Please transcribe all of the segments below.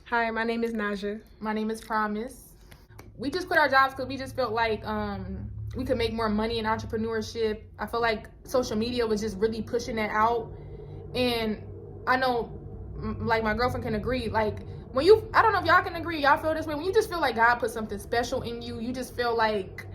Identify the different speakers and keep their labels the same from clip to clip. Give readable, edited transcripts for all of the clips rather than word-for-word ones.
Speaker 1: Hi, my name is Naja.
Speaker 2: My name is Promise. We just quit our jobs because we just felt like we could make more money in entrepreneurship. I feel like social media was just really pushing that out. And I know, like, my girlfriend can agree. Like, when you, I don't know if y'all can agree, y'all feel this way. When you just feel like God put something special in you, you just feel like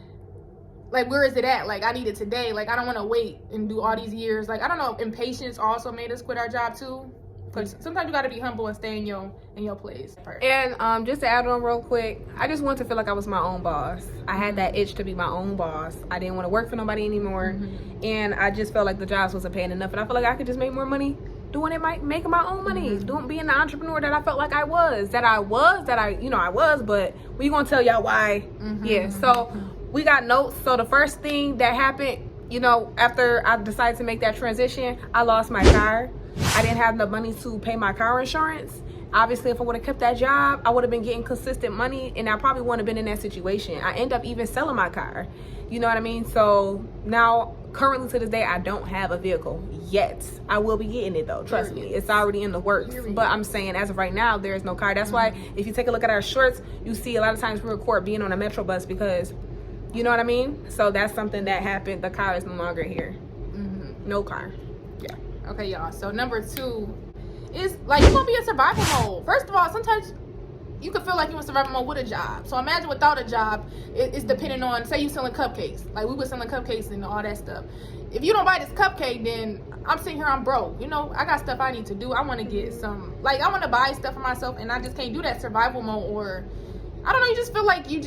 Speaker 2: where is it at? Like, I need it today. Like, I don't want to wait and do all these years. Like, I don't know, impatience also made us quit our job too. Because sometimes you got to be humble and stay in your place.
Speaker 1: And just to add on real quick, I just wanted to feel like I was my own boss. I had that itch to be my own boss. I didn't want to work for nobody anymore. And I just felt like the jobs wasn't paying enough. And I felt like I could just make more money doing it, making my own money, being the entrepreneur that I felt like I was, I was, but we gonna tell y'all why. Yeah, so we got notes. So the first thing that happened, after I decided to make that transition, I lost my car. I didn't have the money to pay my car insurance. Obviously, if I would have kept that job, I would have been getting consistent money, and I probably wouldn't have been in that situation. I end up even selling my car. You know what I mean? So now, currently to this day, I don't have a vehicle yet. I will be getting it though. Trust me, it's already in the works. But I'm saying, as of right now, there is no car. That's why if you take a look at our shorts, you see a lot of times we record being on a Metro bus because, you know what I mean? So that's something that happened. The car is no longer here. No car. Yeah.
Speaker 2: Okay, y'all. So number 2 is like you're gonna be in survival mode. First of all, sometimes you could feel like you're in survival mode with a job. So imagine without a job, it's depending on, say you selling cupcakes. Like we were selling cupcakes and all that stuff. If you don't buy this cupcake, then I'm sitting here, I'm broke. I got stuff I need to do. I want to get some, like I want to buy stuff for myself, and I just can't do that survival mode. Or I don't know, you just feel like you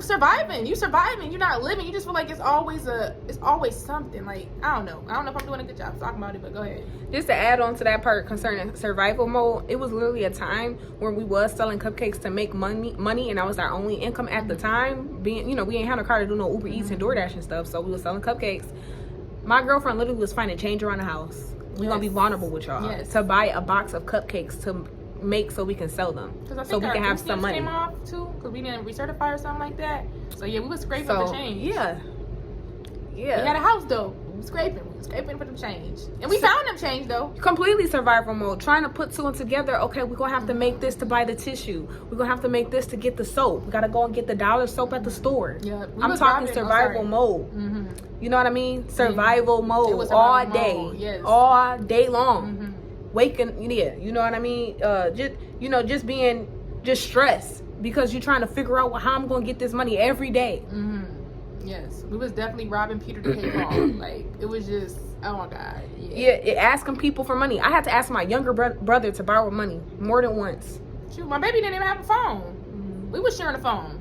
Speaker 2: surviving, you're not living. You just feel like it's always something. Like I don't know if I'm doing a good job talking about it, but go ahead.
Speaker 1: Just to add on to that part concerning survival mode, it was literally a time where we was selling cupcakes to make money, and that was our only income at the time. Being, we ain't had a car to do no Uber Eats and DoorDash and stuff, so we was selling cupcakes. My girlfriend literally was finding change around the house. We're gonna be vulnerable with y'all to buy a box of cupcakes to make so we can sell them, so we can have some money.
Speaker 2: Came off too because we didn't recertify or something like that. So yeah, we was scraping for change.
Speaker 1: Yeah.
Speaker 2: We had a house though. We was scraping for them change, and we found them change though.
Speaker 1: Completely survival mode, trying to put two and together. Okay, we're gonna have to make this to buy the tissue. We're gonna have to make this to get the soap. We gotta go and get the dollar soap at the store.
Speaker 2: Yeah,
Speaker 1: I'm talking survival mode. You know what I mean? Survival mode all day, all day long. Waking, you know what I mean? Just being stressed because you're trying to figure out how I'm gonna get this money every day.
Speaker 2: Yes, we was definitely robbing Peter to pay Paul. Like it was just, oh my God.
Speaker 1: Asking people for money. I had to ask my younger brother to borrow money more than once.
Speaker 2: Shoot, my baby didn't even have a phone. We was sharing a phone.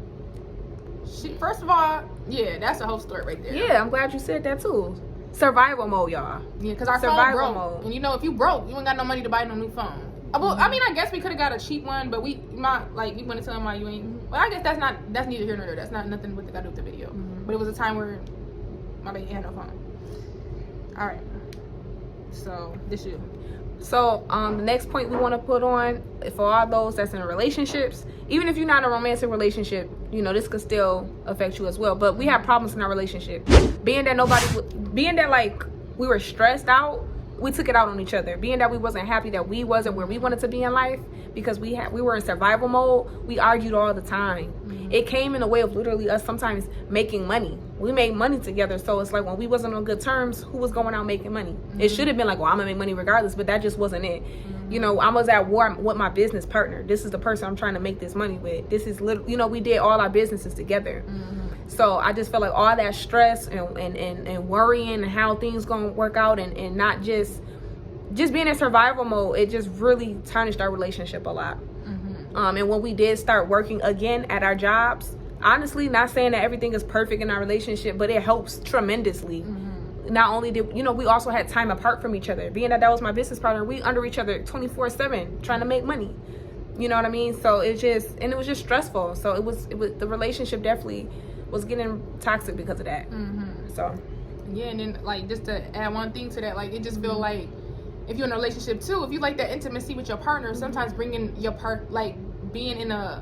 Speaker 2: First of all, that's a whole story right there.
Speaker 1: Yeah, I'm glad you said that too. Survival mode, y'all.
Speaker 2: Yeah, because our phone broke. Mode. And if you broke, you ain't got no money to buy no new phone. Well, I mean, I guess we could have got a cheap one, but we went to tell them why you ain't. Well, I guess that's neither here nor there. That's not nothing what they got to do with the video. But it was a time where my baby had no phone. All right. So this you.
Speaker 1: So the next point we want to put on for all those that's in relationships, even if you're not in a romantic relationship, this could still affect you as well. But we have problems in our relationship. Being that like we were stressed out, we took it out on each other. Being that we wasn't happy that we wasn't where we wanted to be in life because we were in survival mode, we argued all the time. It came in a way of literally us sometimes making money. We made money together, so it's like when we wasn't on good terms, who was going out making money? It should have been like, well, I'm gonna make money regardless, but that just wasn't it. I was at war with my business partner. This is the person I'm trying to make this money with. This is literally, we did all our businesses together. So I just felt like all that stress and worrying and how things gonna work out and not just being in survival mode, it just really tarnished our relationship a lot. And when we did start working again at our jobs, honestly, not saying that everything is perfect in our relationship, but it helps tremendously. Not only did, we also had time apart from each other. Being that was my business partner, we under each other 24/7 trying to make money. You know what I mean? So it was just stressful. So it was the relationship definitely was getting toxic because of that. So
Speaker 2: yeah, and then like just to add one thing to that, like it just feel like if you're in a relationship too, if you like that intimacy with your partner, sometimes bringing your being in a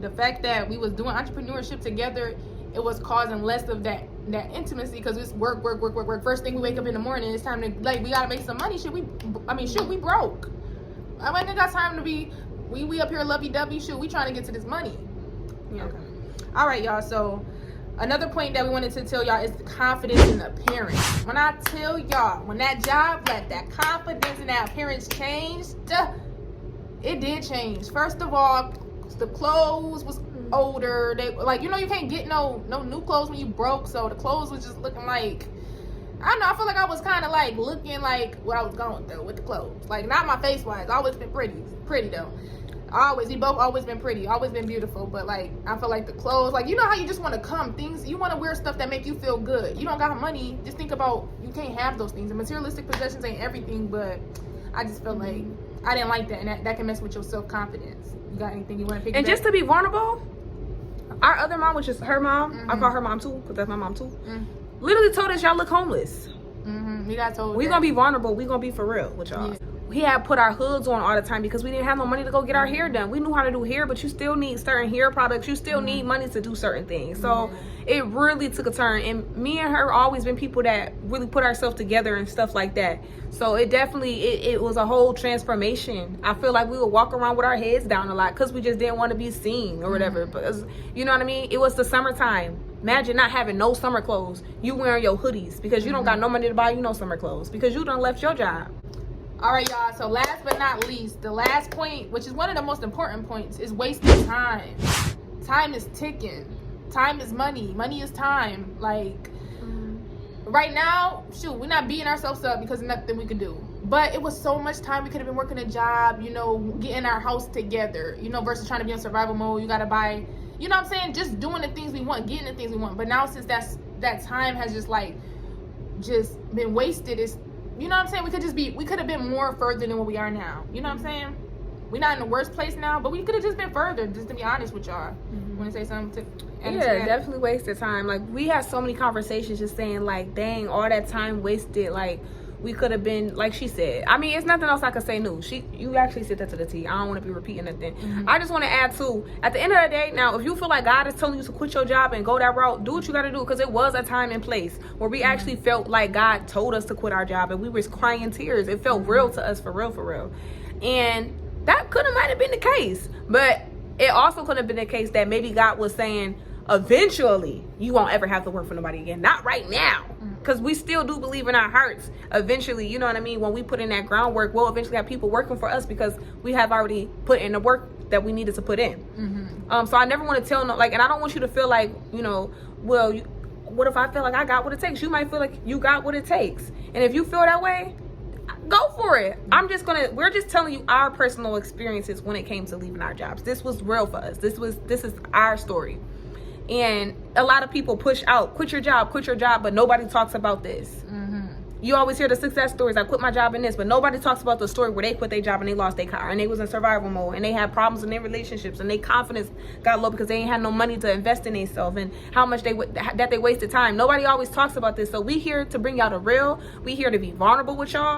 Speaker 2: the fact that we was doing entrepreneurship together, it was causing less of that intimacy because it's work. First thing we wake up in the morning, it's time to we gotta make some money. We broke. I ain't got time to be. We up here lovey-dovey. Shoot, we trying to get to this money.
Speaker 1: Yeah.
Speaker 2: Okay. All right, y'all. So another point that we wanted to tell y'all is the confidence in the appearance. When I tell y'all, when that job left, that confidence in that appearance changed. It did change. First of all, the clothes was older. They like, you can't get no new clothes when you broke. So the clothes was just looking like, I don't know. I feel like I was kind of like looking like what I was going through with the clothes. Like, not my face wise. Always been pretty though. We both always been pretty, always been beautiful. But like, I feel like the clothes, like, how you just want to you want to wear stuff that make you feel good. You don't got money. Just think about, you can't have those things. The materialistic possessions ain't everything, but I just feel like I didn't like that, and that can mess with your self-confidence. You got anything you want to pick?
Speaker 1: And just to be vulnerable, our other mom, which is her mom, I call her mom too, because that's my mom too, literally told us y'all look homeless.
Speaker 2: We got told
Speaker 1: we gonna be vulnerable. We gonna be for real with y'all. Yeah. We had put our hoods on all the time because we didn't have no money to go get our hair done. We knew how to do hair, but you still need certain hair products. You still need money to do certain things. So it really took a turn. And me and her always been people that really put ourselves together and stuff like that. So it definitely, it was a whole transformation. I feel like we would walk around with our heads down a lot because we just didn't want to be seen or whatever. Because, you know what I mean? It was the summertime. Imagine not having no summer clothes. You wearing your hoodies because you don't got no money to buy you no summer clothes because you done left your job.
Speaker 2: All right, y'all. So last but not least, the last point, which is one of the most important points, is wasting time. Time is ticking. Time is money. Money is time. Like, right now, shoot, we're not beating ourselves up because of nothing we could do. But it was so much time we could have been working a job, getting our house together, versus trying to be in survival mode. You got to buy, you know what I'm saying? Just doing the things we want, getting the things we want. But now since that time has just been wasted, it's, you know what I'm saying? We could have been more further than what we are now. You know what I'm saying? We're not in the worst place now, but we could have just been further, just to be honest with y'all. Want to say something to
Speaker 1: Yeah, definitely wasted time. Like, we had so many conversations just saying, like, dang, all that time wasted. Like, we could have been, like she said. I mean, it's nothing else I could say new. You actually said that to the T. I don't want to be repeating nothing. I just want to add too, at the end of the day, now, if you feel like God is telling you to quit your job and go that route, do what you got to do, because it was a time and place where we actually felt like God told us to quit our job and we was crying tears. It felt real to us, for real. And that might have been the case, but it also could have been the case that maybe God was saying, eventually, you won't ever have to work for nobody again. Not right now. Because we still do believe in our hearts. Eventually, you know what I mean? When we put in that groundwork, we'll eventually have people working for us because we have already put in the work that we needed to put in. So I never want to tell, and I don't want you to feel like, well, what if I feel like I got what it takes? You might feel like you got what it takes. And if you feel that way, go for it. We're just telling you our personal experiences when it came to leaving our jobs. This was real for us. This is our story. And a lot of people push out, quit your job, but nobody talks about this. You always hear the success stories. I quit my job in this, but nobody talks about the story where they quit their job and they lost their car and they was in survival mode and they had problems in their relationships and their confidence got low because they ain't had no money to invest in themselves and how much they wasted time. Nobody always talks about this. So we here to bring y'all the real. We here to be vulnerable with y'all.